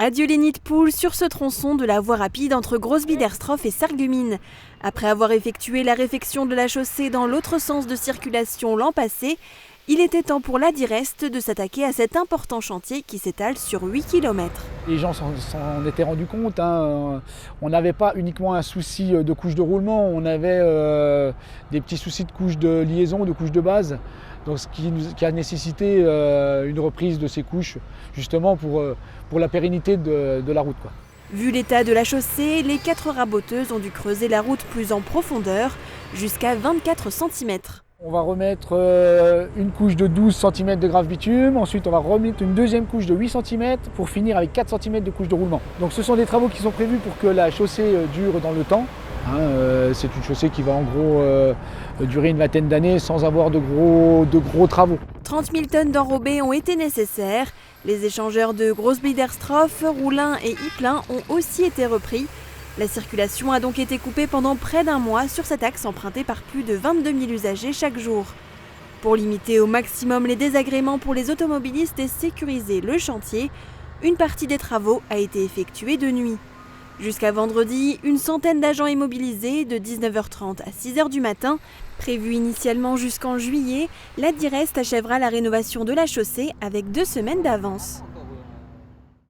Adieu les nids de poules sur ce tronçon de la voie rapide entre Grosse-Biederstroff et Sarreguemines. Après avoir effectué la réfection de la chaussée dans l'autre sens de circulation l'an passé, il était temps pour la Direst de s'attaquer à cet important chantier qui s'étale sur 8 km. Les gens s'en étaient rendus compte, hein. On n'avait pas uniquement un souci de couche de roulement, on avait des petits soucis de couche de liaison, de couche de base. Donc, ce qui a nécessité une reprise de ces couches justement pour la pérennité de la route, quoi. Vu l'état de la chaussée, les 4 raboteuses ont dû creuser la route plus en profondeur, jusqu'à 24 cm. On va remettre une couche de 12 cm de grave bitume, ensuite on va remettre une deuxième couche de 8 cm pour finir avec 4 cm de couche de roulement. Donc ce sont des travaux qui sont prévus pour que la chaussée dure dans le temps. C'est une chaussée qui va en gros durer une vingtaine d'années sans avoir de gros travaux. 30 000 tonnes d'enrobés ont été nécessaires. Les échangeurs de Grosse-Biederstroff, Roulin et Ypelin ont aussi été repris. La circulation a donc été coupée pendant près d'un mois sur cet axe emprunté par plus de 22 000 usagers chaque jour. Pour limiter au maximum les désagréments pour les automobilistes et sécuriser le chantier, une partie des travaux a été effectuée de nuit. Jusqu'à vendredi, une centaine d'agents est mobilisée de 19h30 à 6h du matin. Prévue initialement jusqu'en juillet, la Direst achèvera la rénovation de la chaussée avec 2 semaines d'avance.